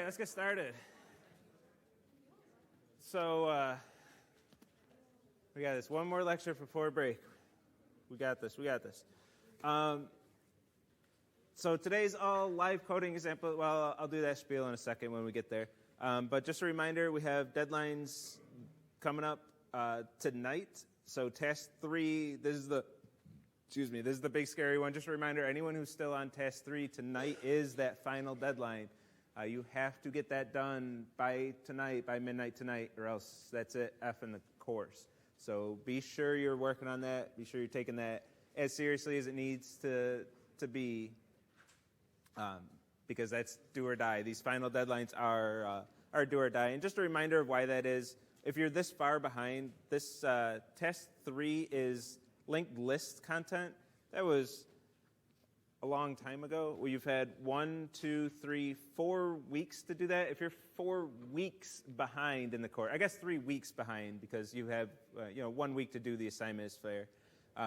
right, let's get started. So, we got this. One more lecture before break. We got this. So today's all live coding example. Well, I'll do that spiel in a second when we get there. But just a reminder, we have deadlines coming up tonight. So task 3, this is the big scary one. Just a reminder, anyone who's still on task 3, tonight is that final deadline. You have to get that done by tonight, by midnight tonight, or else that's it, F in the course. So be sure you're working on that. Be sure you're taking that as seriously as it needs to be, because that's do or die. These final deadlines are do or die. And just a reminder of why that is. If you're this far behind, this task 3 is linked list content. That was a long time ago. Well, you've had 4 weeks to do that. If you're 4 weeks behind in the course, I guess 3 weeks behind because you have 1 week to do the assignment is fair.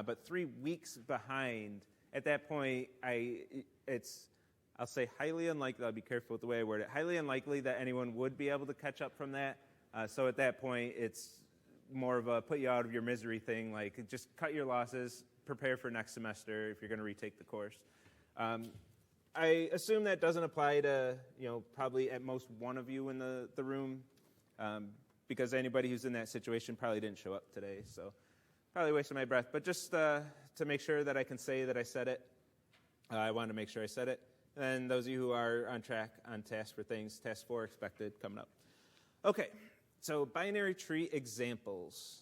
But 3 weeks behind, at that point, I'll say highly unlikely. I'll be careful with the way I word it. Highly unlikely that anyone would be able to catch up from that. So at that point, it's more of a put you out of your misery thing. Like just cut your losses, prepare for next semester if you're going to retake the course. I assume that doesn't apply to probably at most one of you in the room, because anybody who's in that situation probably didn't show up today. So probably wasting my breath. But just to make sure that I can say that I said it, I wanted to make sure I said it. And those of you who are on track, on task for things, task 4 expected coming up. Okay, so binary tree examples.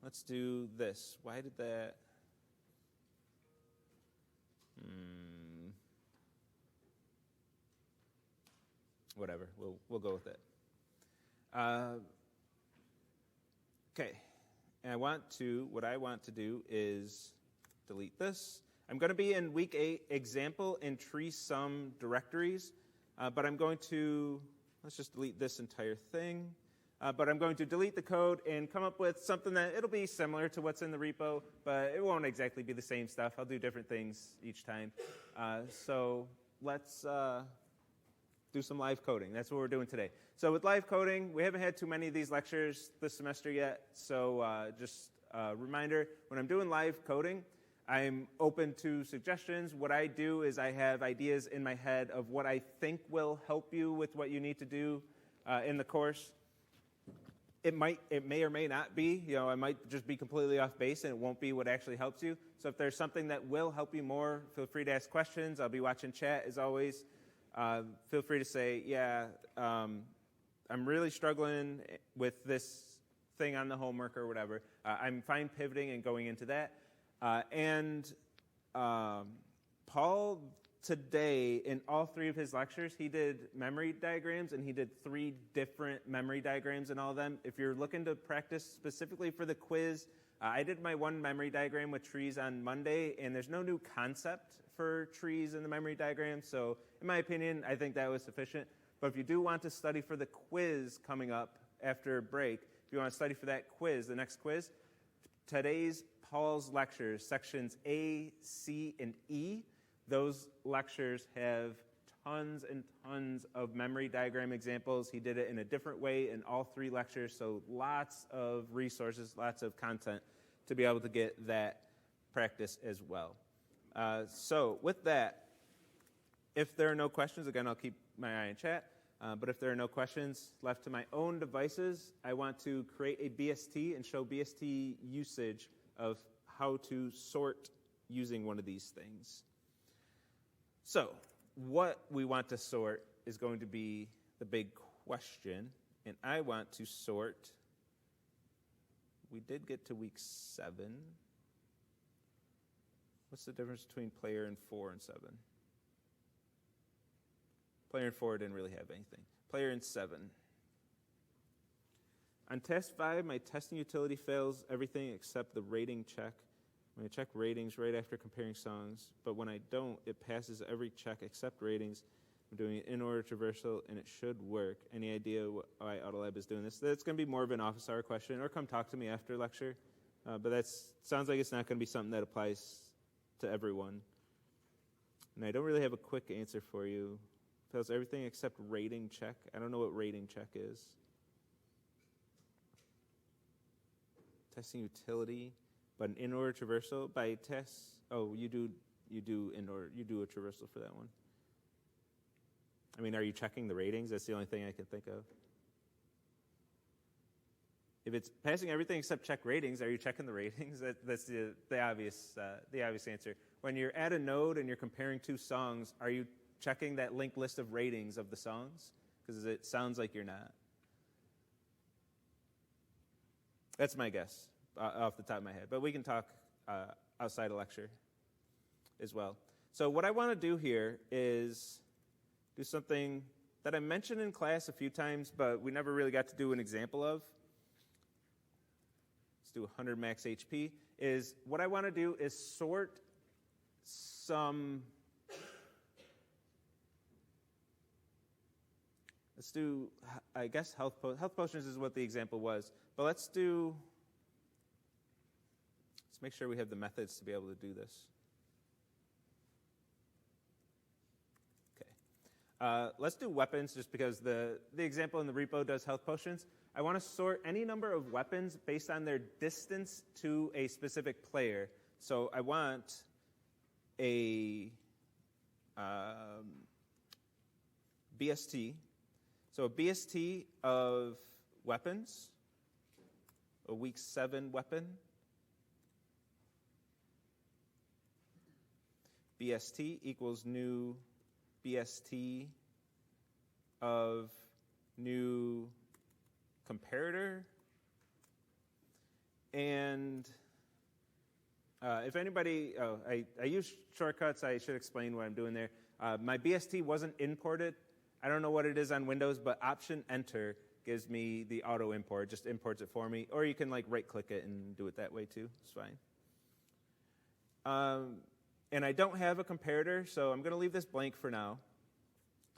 Let's do this. Why did that? Whatever, we'll go with it. Okay, and what I want to do is delete this. I'm going to be in week 8 example and tree sum directories, but I'm going to, let's just delete this entire thing. But I'm going to delete the code and come up with something that it'll be similar to what's in the repo, but it won't exactly be the same stuff. I'll do different things each time. So let's do some live coding. That's what we're doing today. So with live coding, we haven't had too many of these lectures this semester yet. So just a reminder, when I'm doing live coding, I'm open to suggestions. What I do is I have ideas in my head of what I think will help you with what you need to do in the course. It may or may not be. I might just be completely off base and it won't be what actually helps you. So if there's something that will help you more, feel free to ask questions. I'll be watching chat as always. Feel free to say, I'm really struggling with this thing on the homework or whatever. I'm fine pivoting and going into that. And Paul today, in all 3 of his lectures, he did memory diagrams, and he did 3 different memory diagrams in all of them. If you're looking to practice specifically for the quiz, I did my 1 memory diagram with trees on Monday, and there's no new concept for trees in the memory diagram. So in my opinion, I think that was sufficient. But if you do want to study for the quiz coming up after break, if you want to study for that quiz, the next quiz, today's Paul's lectures, sections A, C, and E, those lectures have tons and tons of memory diagram examples. He did it in a different way in all 3 lectures, so lots of resources, lots of content to be able to get that practice as well. So with that, if there are no questions, again, I'll keep my eye on chat, but if there are no questions left to my own devices, I want to create a BST and show BST usage of how to sort using one of these things. So what we want to sort is going to be the big question, and I want to sort, we did get to week 7. What's the difference between player in 4 and 7? Player in 4 didn't really have anything. Player in 7. On test 5, my testing utility fails everything except the rating check. When I check ratings right after comparing songs, but when I don't, it passes every check except ratings. I'm doing it in order traversal, and it should work. Any idea why Autolab is doing this? That's going to be more of an office hour question, or come talk to me after lecture. But that sounds like it's not going to be something that applies to everyone. And I don't really have a quick answer for you. Fails everything except rating check. I don't know what rating check is. Testing utility, but an in-order traversal by tests. Oh, you do in-order. You do a traversal for that one. I mean, are you checking the ratings? That's the only thing I can think of. If it's passing everything except check ratings, are you checking the ratings? That's the obvious answer. When you're at a node and you're comparing two songs, are you checking that linked list of ratings of the songs? Because it sounds like you're not. That's my guess off the top of my head. But we can talk outside of lecture as well. So what I want to do here is do something that I mentioned in class a few times, but we never really got to do an example of. Let's do 100 max HP. What I want to do is sort some... Let's do, I guess, health potions is what the example was. But let's make sure we have the methods to be able to do this. Okay. Let's do weapons just because the example in the repo does health potions. I want to sort any number of weapons based on their distance to a specific player. So I want a BST. So a BST of weapons, a week 7 weapon, BST equals new BST of new comparator. And if anybody, I use shortcuts. I should explain what I'm doing there. My BST wasn't imported. I don't know what it is on Windows, but Option Enter gives me the auto import, just imports it for me. Or you can like right click it and do it that way too. It's fine. And I don't have a comparator, so I'm going to leave this blank for now.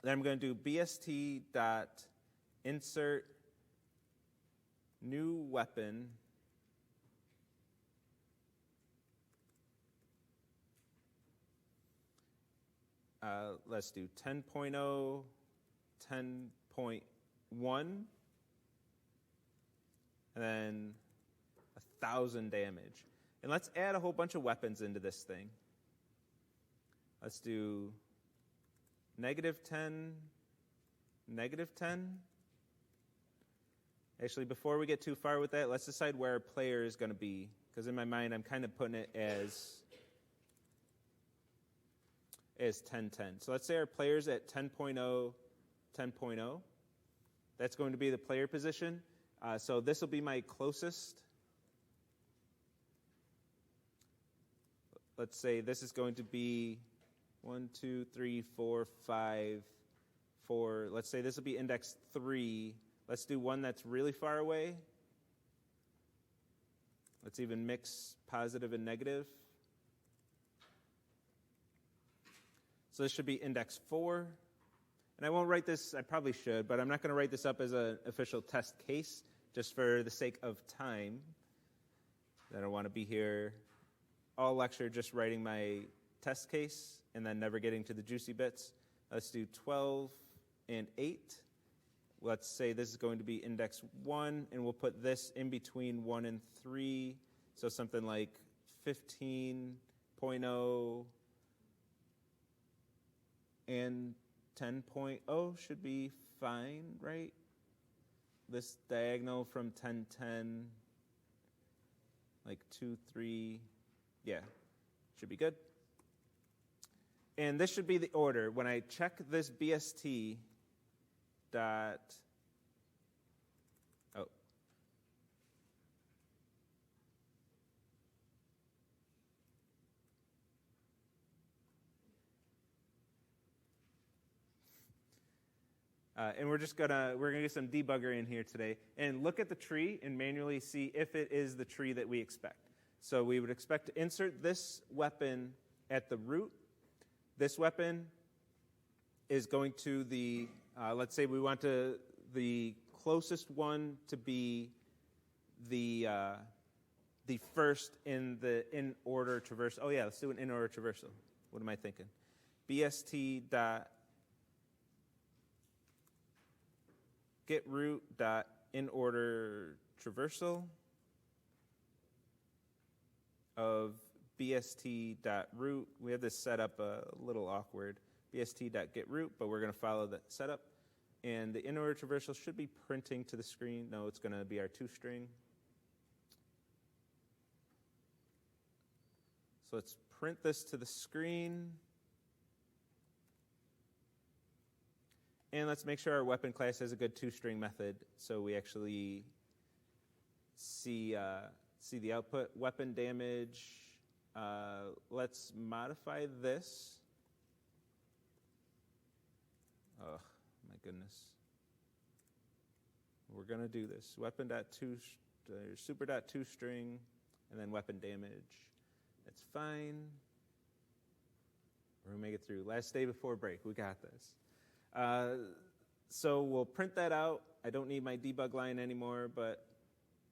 Then I'm going to do bst.insert new weapon. Let's do 10.0, 10.1, and then 1,000 damage. And let's add a whole bunch of weapons into this thing. Let's do -10, -10. Actually, before we get too far with that, let's decide where our player is going to be. Because in my mind, I'm kind of putting it as 1010. So let's say our player's at 10.0, 10.0. That's going to be the player position. So this will be my closest. Let's say this is going to be 1, 2, 3, 4, 5, 4. Let's say this will be index 3. Let's do one that's really far away. Let's even mix positive and negative. So this should be index 4. And I won't write this, I probably should, but I'm not going to write this up as an official test case, just for the sake of time. I don't want to be here all lecture just writing my test case and then never getting to the juicy bits. Let's do 12 and 8. Let's say this is going to be index 1, and we'll put this in between 1 and 3, so something like 15.0 and 10.0 should be fine, right? This diagonal from 1010, like 2, 3, yeah, should be good. And this should be the order. When I check this BST dot, and we're gonna get some debugger in here today and look at the tree and manually see if it is the tree that we expect. So we would expect to insert this weapon at the root. This weapon is going to the, let's say we want the closest one to be the first in the in-order traversal. Oh yeah, let's do an in-order traversal. What am I thinking? BST dot get root dot in order traversal of bst.root. We have this set up a little awkward, bst.getRoot, but we're going to follow the setup. And the in order traversal should be printing to the screen. No, it's going to be our toString. So let's print this to the screen. And let's make sure our weapon class has a good toString method so we actually see the output. Weapon damage. Let's modify this. Oh, my goodness. We're going to do this. Super.toString, and then weapon damage. That's fine. We're going to make it through. Last day before break. We got this. So we'll print that out. I don't need my debug line anymore, but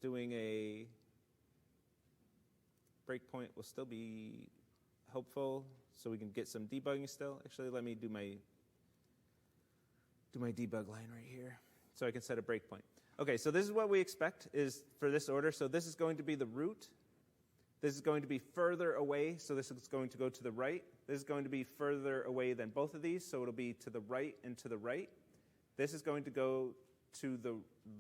doing a breakpoint will still be helpful so we can get some debugging still. Actually, let me do my debug line right here so I can set a breakpoint. Okay, so this is what we expect is for this order. So this is going to be the root. This is going to be further away, so this is going to go to the right. This is going to be further away than both of these, so it'll be to the right and to the right. This is going to go to the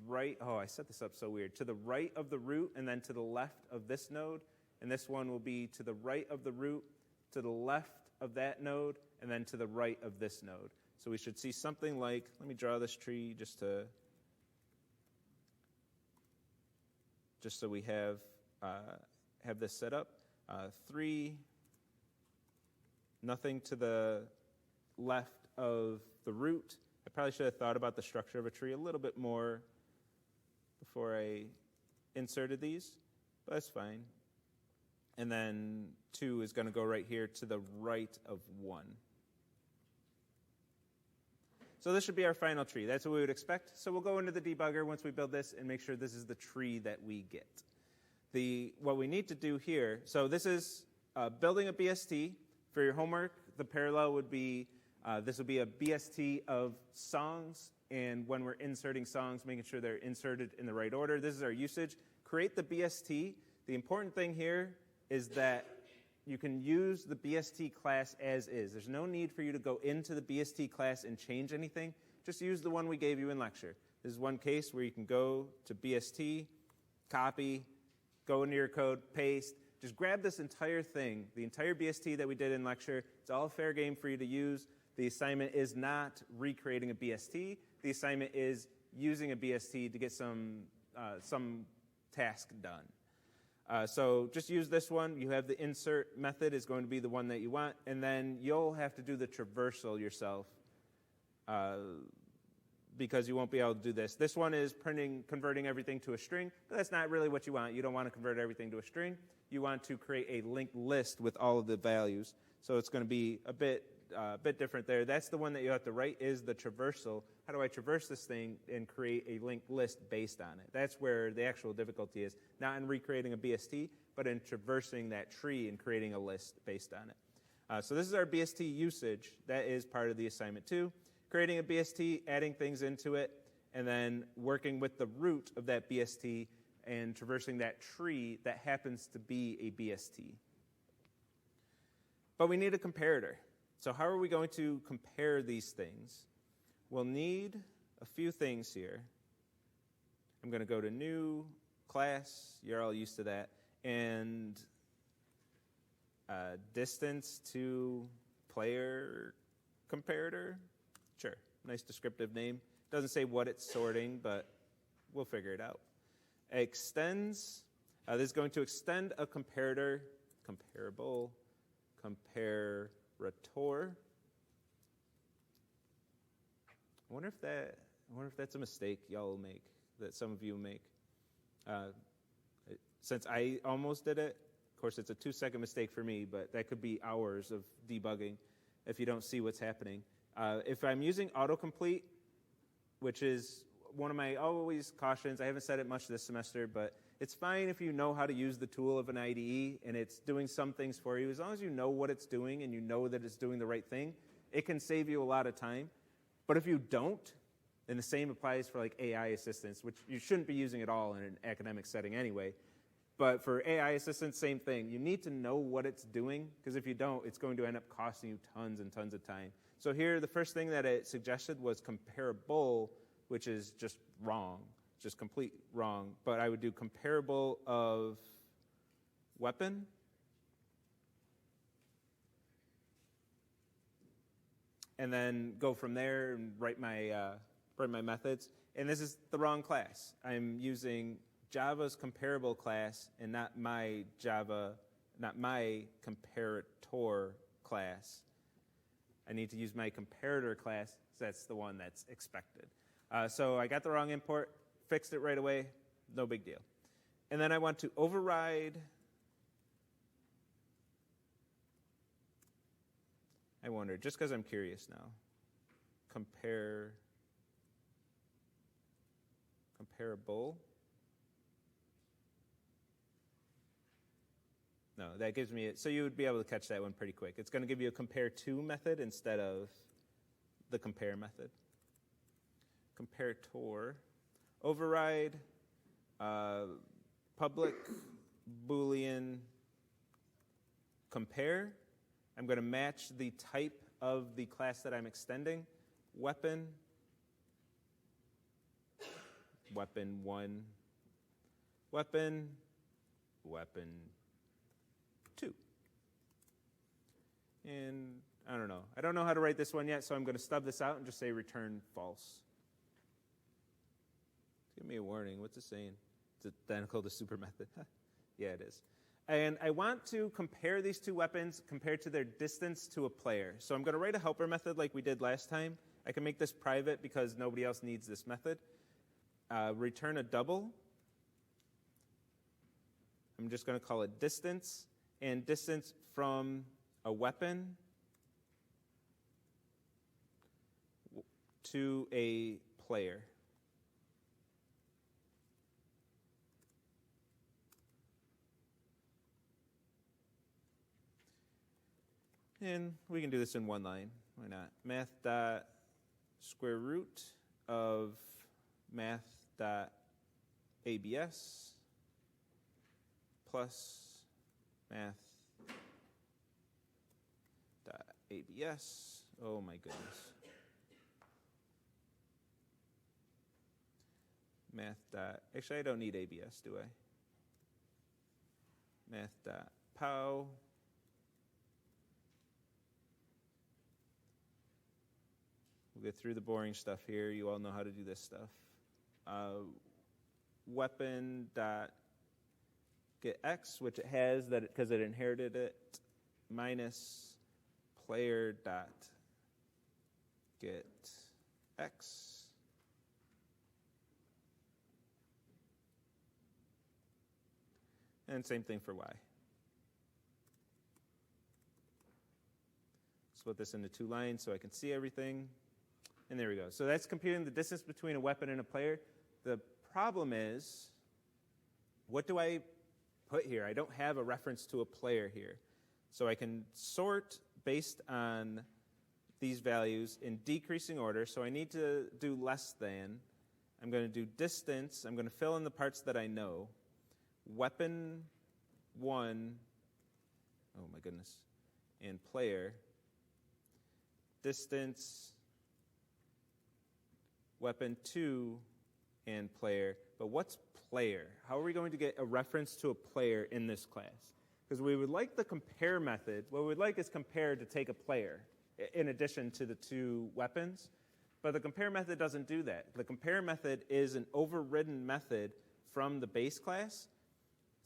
right. Oh, I set this up so weird. To the right of the root and then to the left of this node. And this one will be to the right of the root, to the left of that node, and then to the right of this node. So we should see something like, let me draw this tree just so we have this set up. 3, nothing to the left of the root. I probably should have thought about the structure of a tree a little bit more before I inserted these, but that's fine. And then 2 is going to go right here to the right of 1. So this should be our final tree. That's what we would expect. So we'll go into the debugger once we build this and make sure this is the tree that we get. What we need to do here, so this is building a BST. For your homework, the parallel would be, this would be a BST of songs, and when we're inserting songs, making sure they're inserted in the right order. This is our usage. Create the BST. The important thing here is that you can use the BST class as is. There's no need for you to go into the BST class and change anything. Just use the one we gave you in lecture. This is one case where you can go to BST, copy, go into your code, paste. Just grab this entire thing, the entire BST that we did in lecture. It's all fair game for you to use. The assignment is not recreating a BST. The assignment is using a BST to get some task done. So just use this one. You have the insert method is going to be the one that you want, and then you'll have to do the traversal yourself because you won't be able to do this. This one is converting everything to a string, but that's not really what you want. You don't want to convert everything to a string. You want to create a linked list with all of the values. So it's going to be a bit different there. That's the one that you have to write is the traversal. How do I traverse this thing and create a linked list based on it? That's where the actual difficulty is, not in recreating a BST, but in traversing that tree and creating a list based on it. So this is our BST usage. That is part of the assignment 2. Creating a BST, adding things into it, and then working with the root of that BST and traversing that tree that happens to be a BST. But we need a comparator. So how are we going to compare these things? We'll need a few things here. I'm going to go to new class. You're all used to that. And distance to player comparator. Sure, nice descriptive name. Doesn't say what it's sorting, but we'll figure it out. Extends. This is going to extend a comparator, comparable, comparator. I wonder if that's a mistake y'all make, that some of you make. Since I almost did it, of course it's a 2-second mistake for me, but that could be hours of debugging if you don't see what's happening. If I'm using autocomplete, which is one of my always cautions, I haven't said it much this semester, but it's fine if you know how to use the tool of an IDE and it's doing some things for you. As long as you know what it's doing and you know that it's doing the right thing, it can save you a lot of time. But if you don't, And the same applies for like AI assistants, which you shouldn't be using at all in an academic setting anyway. But for AI assistants, same thing. You need to know what it's doing, because if you don't, it's going to end up costing you tons and tons of time. So here, the first thing that it suggested was comparable, which is just wrong, just complete wrong. But I would do comparable of weapon. And then go from there and write my methods. And this is the wrong class. I'm using Java's comparable class and not my comparator class. I need to use my comparator class, so that's the one that's expected. So I got the wrong import, fixed it right away, no big deal. And then I want to override. I wonder, just because I'm curious now, comparable. No, that gives me it. So you would be able to catch that one pretty quick. It's going to give you a compare to method instead of the compare method. Comparator. Override public Boolean compare. I'm going to match the type of the class that I'm extending. Weapon 1, weapon 2. And I don't know. I don't know how to write this one yet, so I'm going to stub this out and just say return false. Give me a warning. What's it saying? It's identical to super method. Yeah, it is. And I want to compare these two weapons compared to their distance to a player. So I'm going to write a helper method like we did last time. I can make this private because nobody else needs this method. Return a double. I'm just going to call it distance. And distance from a weapon to a player. And we can do this in one line. Why not? Math dot square root of math dot ABS plus math dot ABS. Oh my goodness. Math dot, actually I don't need ABS, do I? Math dot POW. We'll get through the boring stuff here. You all know how to do this stuff. Weapon dot get X, which it has that because it inherited it, minus player dot get X. And same thing for Y. Split this into 2 lines so I can see everything. And there we go. So that's computing the distance between a weapon and a player. The problem is, what do I put here? I don't have a reference to a player here. So I can sort based on these values in decreasing order. So I need to do less than. I'm going to do distance. I'm going to fill in the parts that I know. Weapon 1, oh my goodness, and player. Distance, weapon 2, and player. But what's player? How are we going to get a reference to a player in this class? Because we would like the compare method. What we'd like is compare to take a player in addition to the 2 weapons. But the compare method doesn't do that. The compare method is an overridden method from the base class.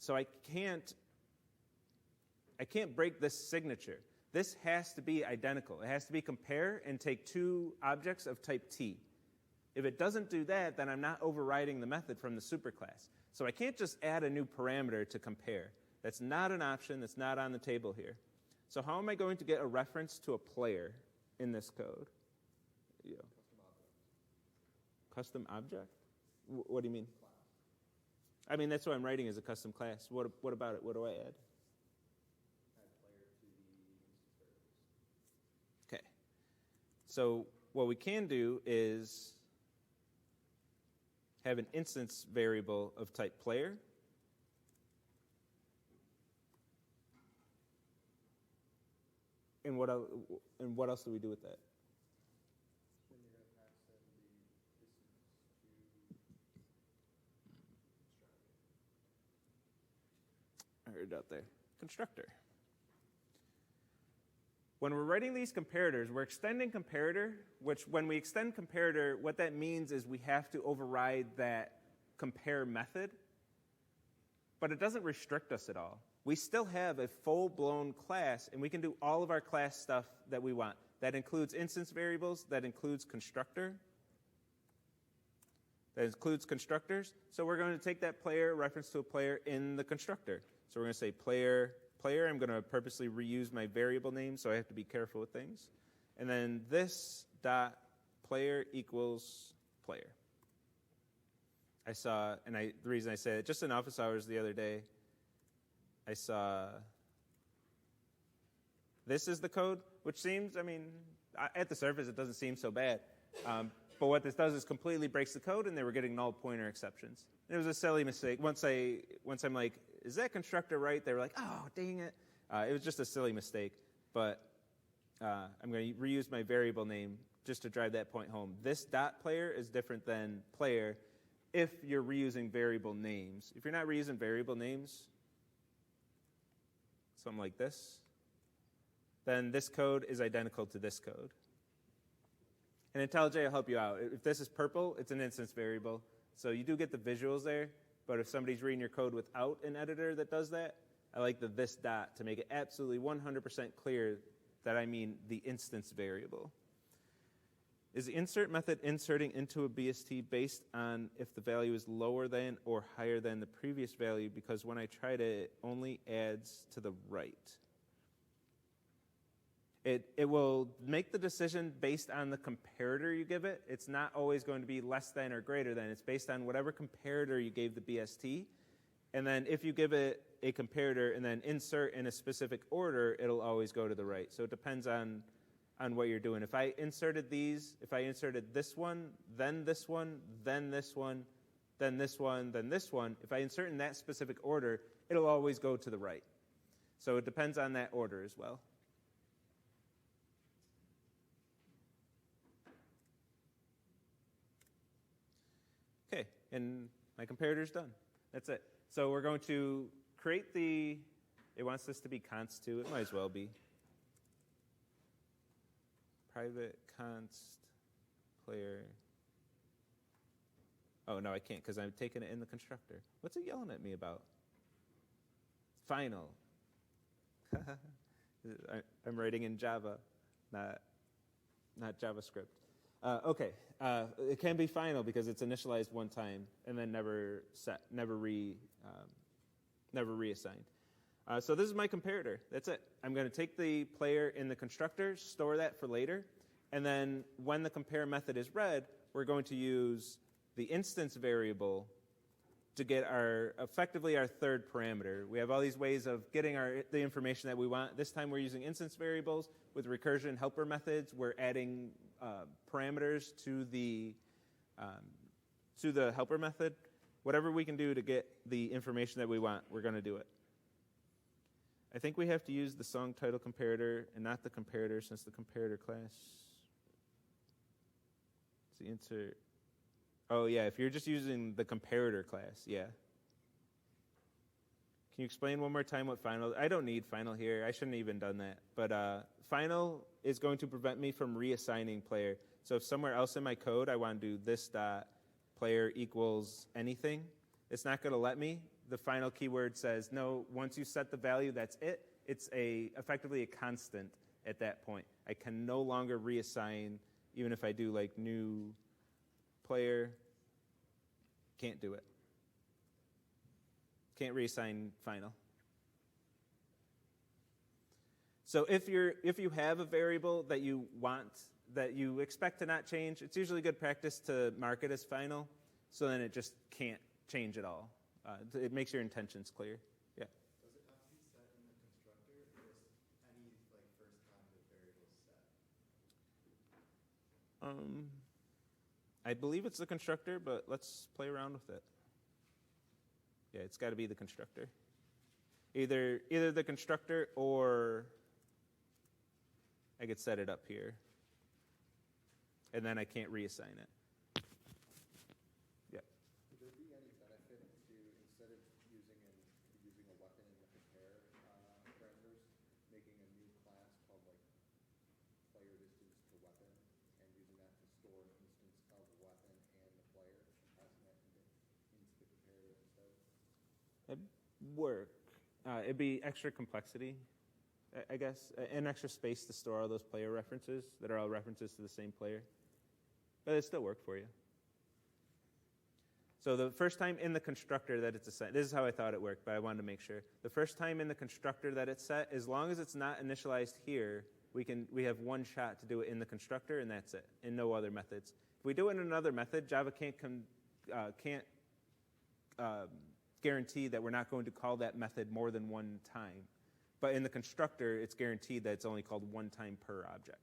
So I can't break this signature. This has to be identical. It has to be compare and take 2 objects of type T. If it doesn't do that, then I'm not overriding the method from the superclass. So I can't just add a new parameter to compare. That's not an option. That's not on the table here. So how am I going to get a reference to a player in this code? Yeah. Custom object? What do you mean? I mean, that's what I'm writing as a custom class. What about it? What do I add? Okay. So what we can do is have an instance variable of type player. And what else do we do with that? I heard it out there. Constructor. When we're writing these comparators, we're extending comparator, which when we extend comparator, what that means is we have to override that compare method, but it doesn't restrict us at all. We still have a full-blown class, and we can do all of our class stuff that we want. That includes instance variables, that includes constructor, that includes constructors. So we're going to take that player, reference to a player in the constructor. So we're going to say player. I'm going to purposely reuse my variable name, so I have to be careful with things. And then this dot player equals player. I saw, and the reason I say it, just in office hours the other day, I saw this is the code, which seems, at the surface it doesn't seem so bad. But what this does is completely breaks the code, and they were getting null pointer exceptions. And it was a silly mistake. Once I'm like, is that constructor right? They were like, oh, dang it. It was just a silly mistake. But I'm going to reuse my variable name just to drive that point home. This dot player is different than player if you're reusing variable names. If you're not reusing variable names, something like this, then this code is identical to this code. And IntelliJ will help you out. If this is purple, it's an instance variable. So you do get the visuals there, but if somebody's reading your code without an editor that does that, I like the this dot to make it absolutely 100% clear that I mean the instance variable. Is the insert method inserting into a BST based on if the value is lower than or higher than the previous value? Because when I tried it only adds to the right. It will make the decision based on the comparator you give it. It's not always going to be less than or greater than. It's based on whatever comparator you gave the BST. And then if you give it a comparator and then insert in a specific order, it'll always go to the right. So it depends on what you're doing. If I inserted this one, then this one, then this one, then this one, then this one, if I insert in that specific order, it'll always go to the right. So it depends on that order as well. Okay, and my comparator's done. That's it. So we're going to create it wants this to be const 2. It might as well be. Private const player. Oh, no, I can't because I'm taking it in the constructor. What's it yelling at me about? Final. I'm writing in Java, not JavaScript. Okay, it can be final because it's initialized one time and then never reassigned. So this is my comparator. That's it. I'm going to take the player in the constructor, store that for later, and then when the compare method is read, we're going to use the instance variable to get effectively our third parameter. We have all these ways of getting the information that we want. This time we're using instance variables with recursion helper methods. We're adding parameters to the helper method. Whatever we can do to get the information that we want, we're going to do it. I think we have to use the song title comparator and not the comparator since the comparator class. It's the insert. Oh, yeah, if you're just using the comparator class, yeah. Can you explain one more time what final? I don't need final here. I shouldn't have even done that. But final is going to prevent me from reassigning player. So if somewhere else in my code I want to do this dot player equals anything, it's not going to let me. The final keyword says, no, once you set the value, that's it. It's effectively a constant at that point. I can no longer reassign, even if I do like new player, can't do it. Can't reassign final. So if you have a variable that you expect to not change, it's usually good practice to mark it as final, so then it just can't change at all. It makes your intentions clear. Yeah. Does it have to be set in the constructor, or is any first time the variable set? I believe it's the constructor, but let's play around with it. Yeah, it's got to be the constructor. Either the constructor or I could set it up here. And then I can't reassign it. Yeah. Would there be any benefit to, instead of using a weapon in the compare parameters, making a new class called like player distance to weapon, and using that to store an instance of the weapon and the player, and passing that into the comparator instead? That'd work. It'd be extra complexity, I guess, and extra space to store all those player references that are all references to the same player. But it still work for you. So the first time in the constructor that it's assigned, this is how I thought it worked, but I wanted to make sure. The first time in the constructor that it's set, as long as it's not initialized here, we have one shot to do it in the constructor, and that's it, in no other methods. If we do it in another method, Java can't guarantee that we're not going to call that method more than one time. But in the constructor, it's guaranteed that it's only called one time per object.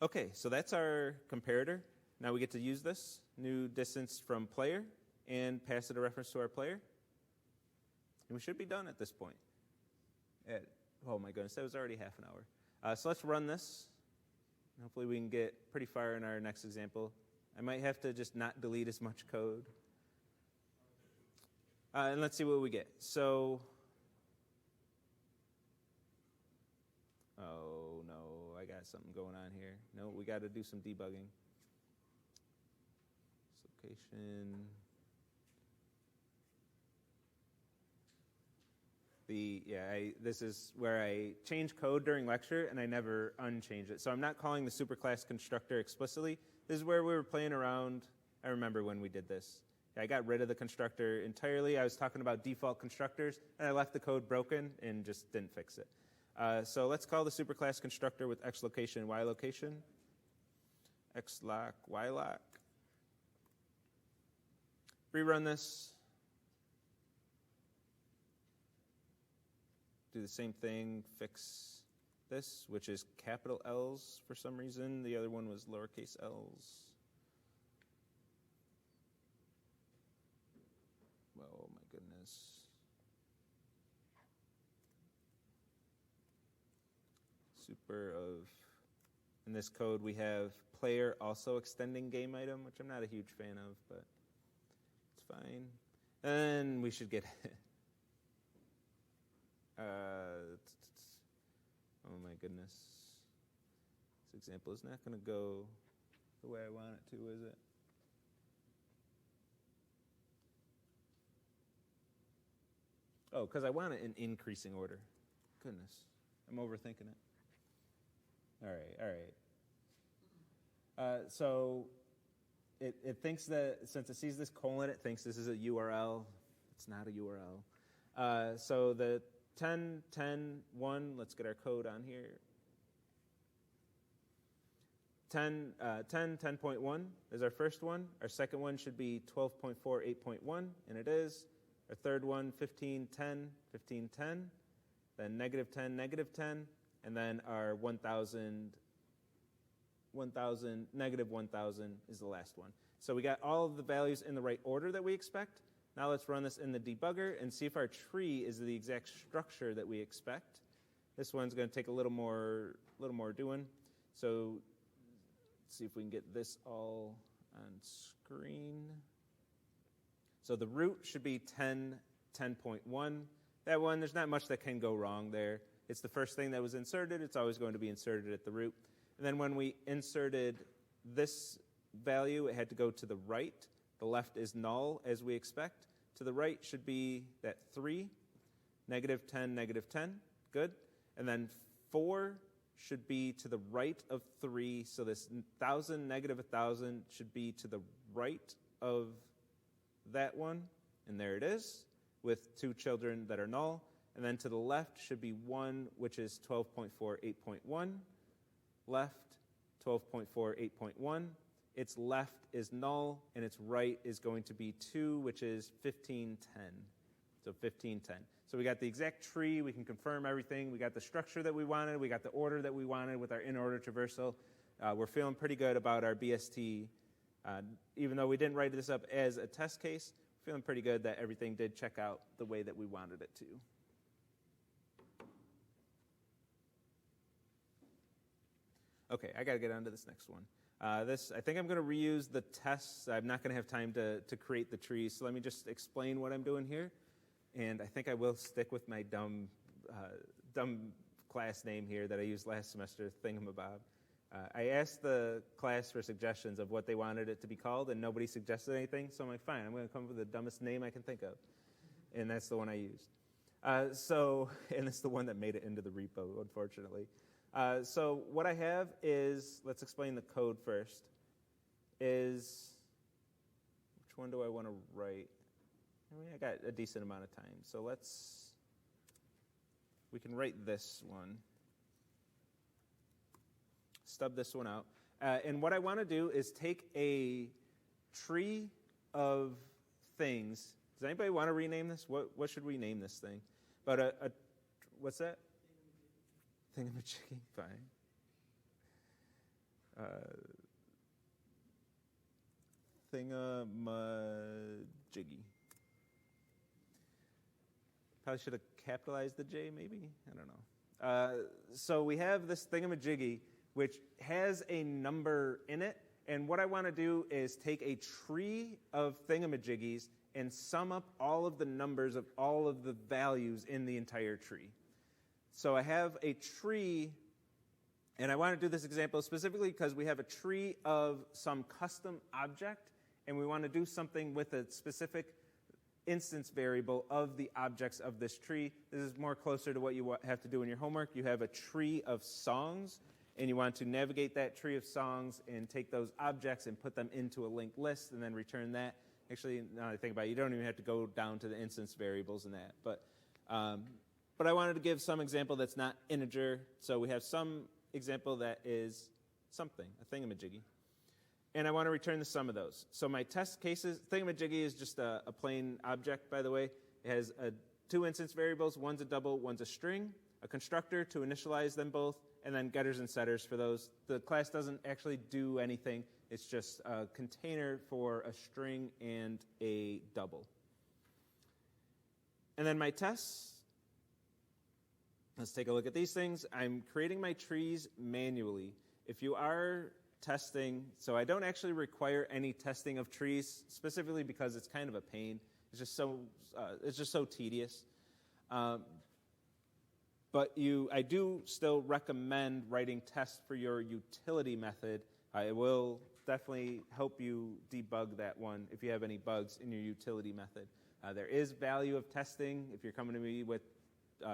Okay, so that's our comparator. Now we get to use this new distance from player and pass it a reference to our player. And we should be done at this point. Oh my goodness, that was already half an hour. So let's run this. Hopefully we can get pretty far in our next example. I might have to just not delete as much code. And let's see what we get. So, oh no, I got something going on here. No, we got to do some debugging. Location. This is where I change code during lecture, and I never unchange it. So I'm not calling the superclass constructor explicitly. This is where we were playing around. I remember when we did this. I got rid of the constructor entirely. I was talking about default constructors, and I left the code broken and just didn't fix it. So let's call the superclass constructor with x location, y location. X lock, y lock. Rerun this. Do the same thing, fix this, which is capital L's for some reason. The other one was lowercase l's. Oh my goodness. In this code we have player also extending game item, which I'm not a huge fan of, but it's fine. And we should get oh my goodness. This example is not going to go the way I want it to, is it? Oh, because I want it in increasing order. Goodness, I'm overthinking it. All right. So it thinks that since it sees this colon, it thinks this is a URL. It's not a URL. So the 10, 10, 1, let's get our code on here. 10.1 is our first one. Our second one should be 12.4, 8.1, and it is. Our third one, 15, 10, 15, 10. Then negative 10, negative 10. And then our 1,000, negative 1,000 is the last one. So we got all of the values in the right order that we expect. Now let's run this in the debugger and see if our tree is the exact structure that we expect. This one's going to take a little more doing. So let's see if we can get this all on screen. So the root should be 10, 10.1. That one, there's not much that can go wrong there. It's the first thing that was inserted. It's always going to be inserted at the root. And then when we inserted this value, it had to go to the right. The left is null, as we expect. To the right should be that 3, negative 10, negative 10. Good. And then 4 should be to the right of 3. So this 1,000, negative 1,000 should be to the right of that one. And there it is, with 2 children that are null. And then to the left should be 1, which is 12.4, 8.1. Left, 12.4, 8.1. Its left is null, and its right is going to be 2, which is 1510. So 15, 10. So we got the exact tree. We can confirm everything. We got the structure that we wanted. We got the order that we wanted with our in-order traversal. We're feeling pretty good about our BST. Even though we didn't write this up as a test case, feeling pretty good that everything did check out the way that we wanted it to. Okay, I got to get on to this next one. I think I'm going to reuse the tests. I'm not going to have time to create the trees, so let me just explain what I'm doing here. And I think I will stick with my dumb class name here that I used last semester, Thingamabob. I asked the class for suggestions of what they wanted it to be called, and nobody suggested anything, so I'm like, fine, I'm going to come up with the dumbest name I can think of. And that's the one I used. And it's the one that made it into the repo, unfortunately. So what I have is, let's explain the code first, which one do I want to write? I mean, I got a decent amount of time, so we can write this one. Stub this one out. And what I want to do is take a tree of things. Does anybody want to rename this? What should we name this thing? But what's that? Thingamajiggy, fine. Thingamajiggy. Probably should have capitalized the J, maybe? I don't know. So we have this thingamajiggy, which has a number in it. And what I want to do is take a tree of thingamajiggies and sum up all of the numbers of all of the values in the entire tree. So I have a tree, and I want to do this example specifically because we have a tree of some custom object, and we want to do something with a specific instance variable of the objects of this tree. This is more closer to what you have to do in your homework. You have a tree of songs, and you want to navigate that tree of songs and take those objects and put them into a linked list and then return that. Actually, now that I think about it, you don't even have to go down to the instance variables in that. But I wanted to give some example that's not integer. So we have some example that is something, a thingamajiggy. And I want to return the sum of those. So my test cases, thingamajiggy is just a plain object, by the way. It has two instance variables. One's a double, one's a string, a constructor to initialize them both, and then getters and setters for those. The class doesn't actually do anything. It's just a container for a string and a double. And then my tests, let's take a look at these things. I'm creating my trees manually. If you are testing, so I don't actually require any testing of trees, specifically because it's kind of a pain. It's just so tedious. But I do still recommend writing tests for your utility method. It will definitely help you debug that one if you have any bugs in your utility method. There is value of testing. If you're coming to me with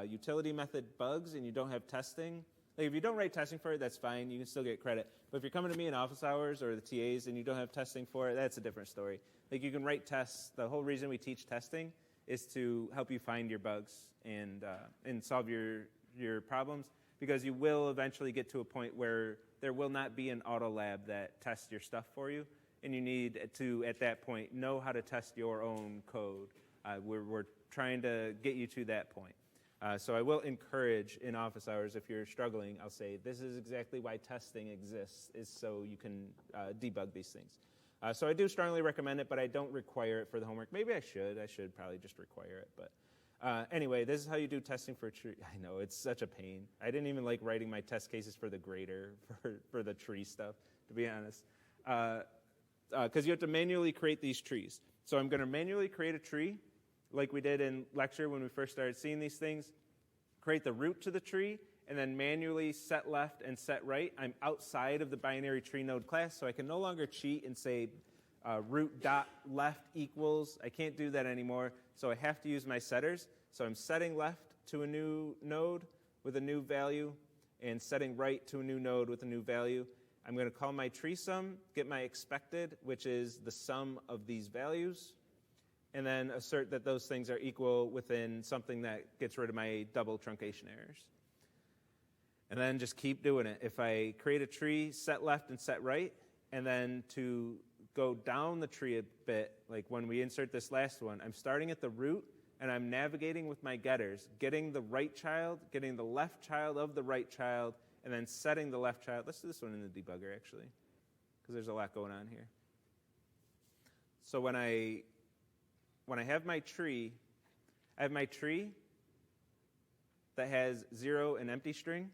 utility method bugs and you don't have testing, like if you don't write testing for it, that's fine. You can still get credit. But if you're coming to me in office hours or the TAs and you don't have testing for it, that's a different story. Like you can write tests. The whole reason we teach testing is to help you find your bugs and solve your problems, because you will eventually get to a point where there will not be an auto lab that tests your stuff for you, and you need to, at that point, know how to test your own code. We're trying to get you to that point. So I will encourage in office hours, if you're struggling, I'll say this is exactly why testing exists, is so you can debug these things. So I do strongly recommend it, but I don't require it for the homework. Maybe I should. I should probably just require it. But anyway, this is how you do testing for a tree. I know, it's such a pain. I didn't even like writing my test cases for the grader, for the tree stuff, to be honest. Because you have to manually create these trees. So I'm going to manually create a tree, like we did in lecture when we first started seeing these things, create the root to the tree, and then manually set left and set right. I'm outside of the binary tree node class, so I can no longer cheat and say root.left equals. I can't do that anymore, so I have to use my setters. So I'm setting left to a new node with a new value, and setting right to a new node with a new value. I'm going to call my tree sum, get my expected, which is the sum of these values, and then assert that those things are equal within something that gets rid of my double truncation errors. And then just keep doing it. If I create a tree, set left and set right, and then to go down the tree a bit, like when we insert this last one, I'm starting at the root, and I'm navigating with my getters, getting the right child, getting the left child of the right child, and then setting the left child. Let's do this one in the debugger, actually, because there's a lot going on here. So when I have my tree, I have my tree that has 0 and empty string.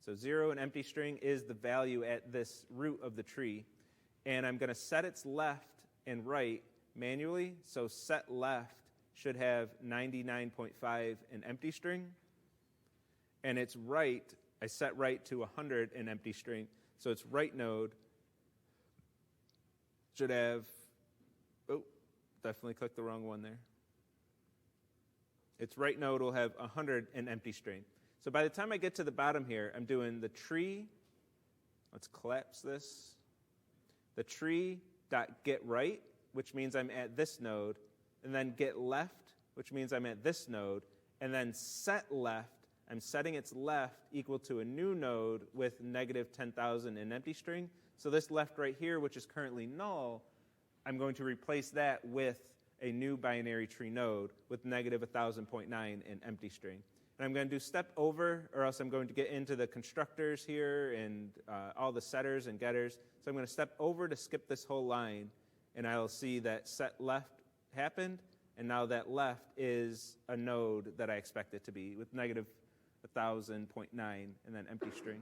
So 0 and empty string is the value at this root of the tree. And I'm going to set its left and right manually. So set left should have 99.5 in empty string. And its right, I set right to 100 in empty string. So its right node should have, definitely clicked the wrong one there. Its right node will have 100 in empty string. So by the time I get to the bottom here, I'm doing the tree. Let's collapse this. The tree dot get right, which means I'm at this node, and then get left, which means I'm at this node, and then set left. I'm setting its left equal to a new node with negative 10,000 in empty string. So this left right here, which is currently null, I'm going to replace that with a new binary tree node with negative 1,000.9 in empty string. And I'm going to do step over, or else I'm going to get into the constructors here and all the setters and getters. So I'm going to step over to skip this whole line, and I'll see that set left happened, and now that left is a node that I expect it to be with negative 1,000.9 and then empty string.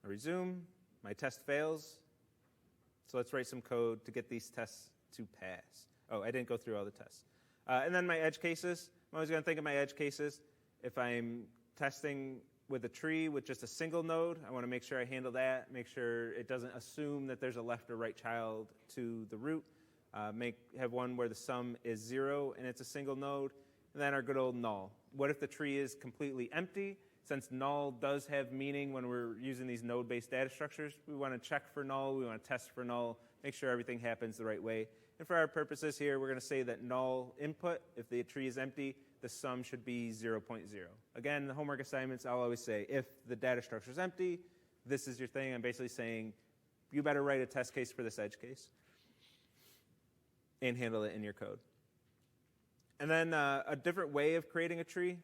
I resume. My test fails. So let's write some code to get these tests to pass. Oh, I didn't go through all the tests. And then my edge cases. I'm always going to think of my edge cases. If I'm testing with a tree with just a single node, I want to make sure I handle that, make sure it doesn't assume that there's a left or right child to the root. Have one where the sum is 0 and it's a single node. And then our good old null. What if the tree is completely empty? Since null does have meaning when we're using these node-based data structures, we want to check for null, we want to test for null, make sure everything happens the right way. And for our purposes here, we're going to say that null input, if the tree is empty, the sum should be 0.0. Again, the homework assignments, I'll always say, if the data structure is empty, this is your thing. I'm basically saying, you better write a test case for this edge case and handle it in your code. And then a different way of creating a tree.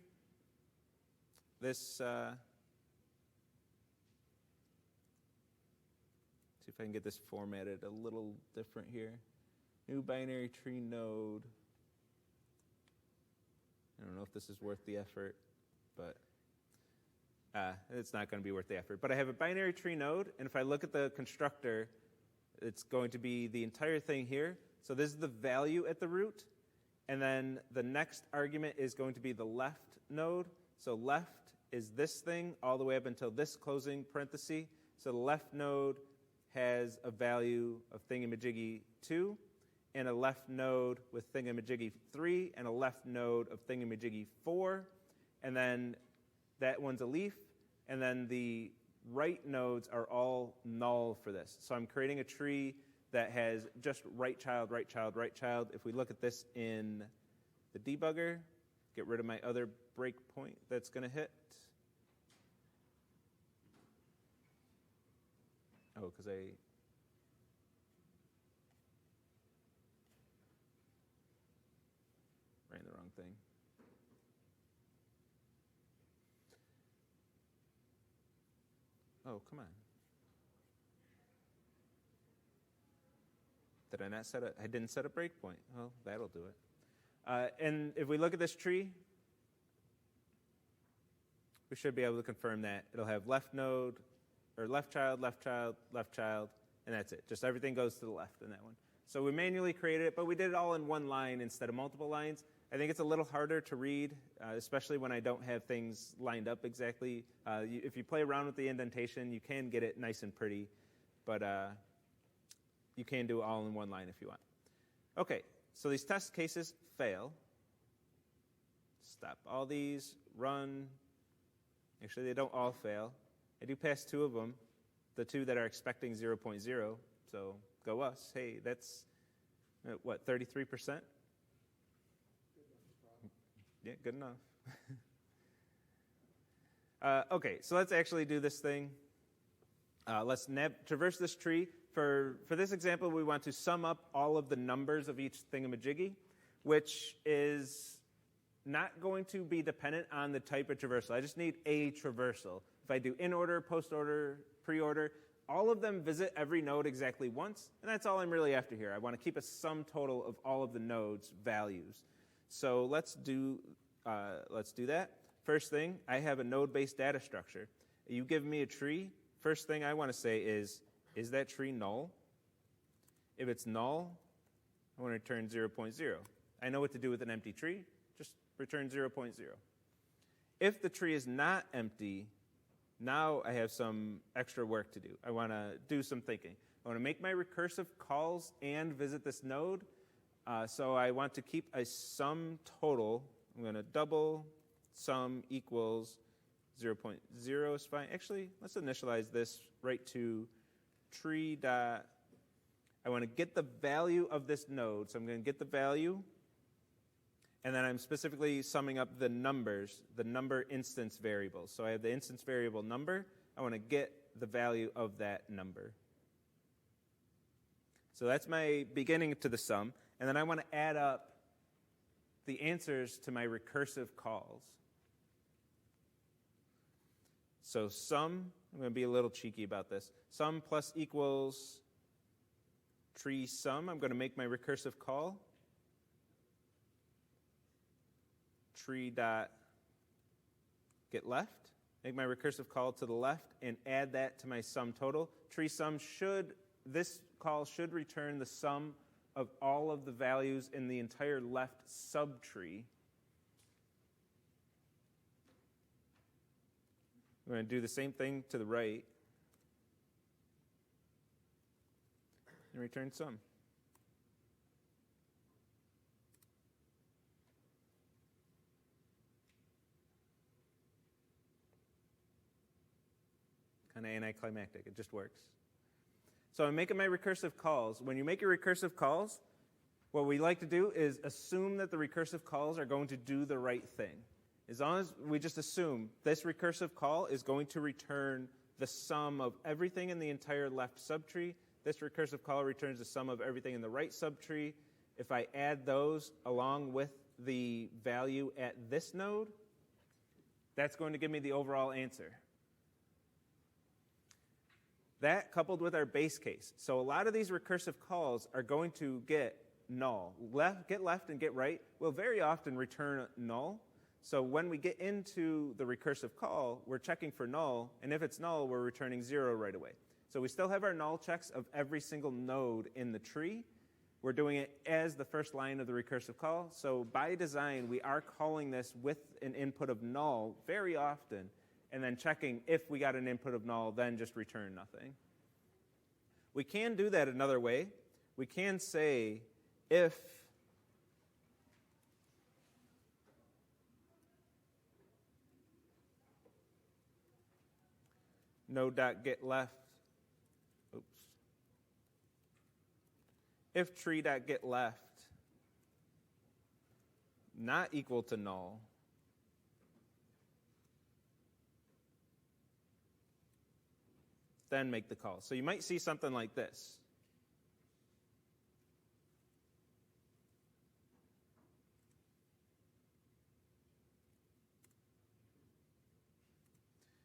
This, see if I can get this formatted a little different here. New binary tree node. I don't know if this is worth the effort, but it's not going to be worth the effort. But I have a binary tree node, and if I look at the constructor, it's going to be the entire thing here. So this is the value at the root, and then the next argument is going to be the left node. So left is this thing all the way up until this closing parenthesis. So the left node has a value of thingamajiggy 2, and a left node with thingamajiggy 3, and a left node of thingamajiggy 4, and then that one's a leaf, and then the right nodes are all null for this. So I'm creating a tree that has just right child, right child, right child. If we look at this in the debugger, get rid of my other breakpoint that's going to hit. Oh, because I ran the wrong thing. Oh, come on. Did I not set a, I didn't set a breakpoint. Well, that'll do it. And if we look at this tree, we should be able to confirm that. It'll have left node, or left child, left child, left child, and that's it. Just everything goes to the left in that one. So we manually created it, but we did it all in one line instead of multiple lines. I think it's a little harder to read, especially when I don't have things lined up exactly. If you play around with the indentation, you can get it nice and pretty, but you can do it all in one line if you want. Okay, so these test cases fail. Stop all these, run. Actually, they don't all fail. I do pass 2 of them, the 2 that are expecting 0.0, so go us. Hey, that's, what, 33%? Yeah, good enough. Okay, so let's actually do this thing. Let's traverse this tree. for this example, we want to sum up all of the numbers of each thingamajiggy, which is not going to be dependent on the type of traversal. I just need a traversal. If I do in order, post order, pre-order, all of them visit every node exactly once, and that's all I'm really after here. I want to keep a sum total of all of the nodes' values. So let's do that. First thing, I have a node-based data structure. You give me a tree. First thing I want to say is that tree null? If it's null, I want to return 0.0. I know what to do with an empty tree. Just return 0.0. If the tree is not empty, now I have some extra work to do. I want to do some thinking. I want to make my recursive calls and visit this node. So I want to keep a sum total. I'm going to double sum equals 0.0 is fine. Actually, let's initialize this right to tree dot. I want to get the value of this node. So I'm going to get the value. And then I'm specifically summing up the numbers, the number instance variables. So I have the instance variable number. I want to get the value of that number. So that's my beginning to the sum. And then I want to add up the answers to my recursive calls. So sum, I'm going to be a little cheeky about this. Sum plus equals tree sum. I'm going to make my recursive call. Tree dot get left. Make my recursive call to the left and add that to my sum total. Tree sum this call should return the sum of all of the values in the entire left subtree. We're going to do the same thing to the right and return sum. Kind of anticlimactic. It just works. So I'm making my recursive calls. When you make your recursive calls, what we like to do is assume that the recursive calls are going to do the right thing. As long as we just assume this recursive call is going to return the sum of everything in the entire left subtree, this recursive call returns the sum of everything in the right subtree. If I add those along with the value at this node, that's going to give me the overall answer. That coupled with our base case. So a lot of these recursive calls are going to get null. Get left and get right will very often return null. So when we get into the recursive call, we're checking for null, and if it's null, we're returning 0 right away. So we still have our null checks of every single node in the tree. We're doing it as the first line of the recursive call. So by design, we are calling this with an input of null very often, and then checking if we got an input of null, then just return nothing. We can do that another way. We can say if node.getLeft, if tree.getLeft not equal to null, then make the call. So you might see something like this.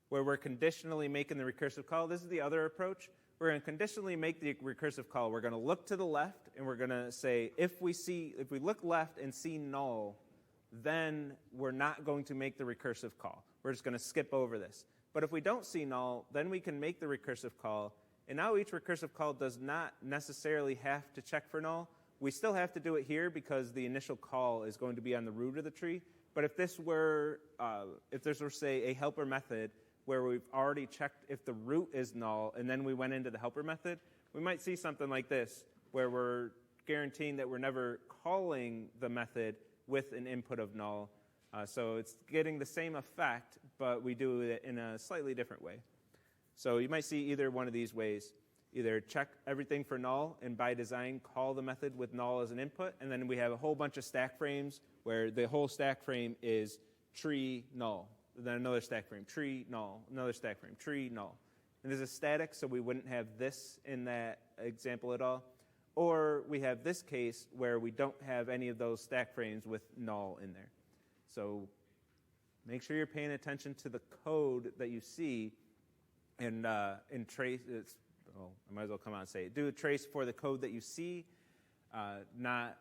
Where we're conditionally making the recursive call. This is the other approach. We're going to conditionally make the recursive call. We're going to look to the left, and we're going to say, if we look left and see null, then we're not going to make the recursive call. We're just going to skip over this. But if we don't see null, then we can make the recursive call. And now each recursive call does not necessarily have to check for null. We still have to do it here because the initial call is going to be on the root of the tree. But if this were, say, a helper method where we've already checked if the root is null and then we went into the helper method, we might see something like this where we're guaranteeing that we're never calling the method with an input of null. So it's getting the same effect, but we do it in a slightly different way. So you might see either one of these ways. Either check everything for null, and by design, call the method with null as an input, and then we have a whole bunch of stack frames where the whole stack frame is tree null. Then another stack frame, tree null, another stack frame, tree null. and this is static, so we wouldn't have this in that example at all. Or we have this case where we don't have any of those stack frames with null in there. So make sure you're paying attention to the code that you see and trace. I might as well come out and say it. Do a trace for the code that you see, not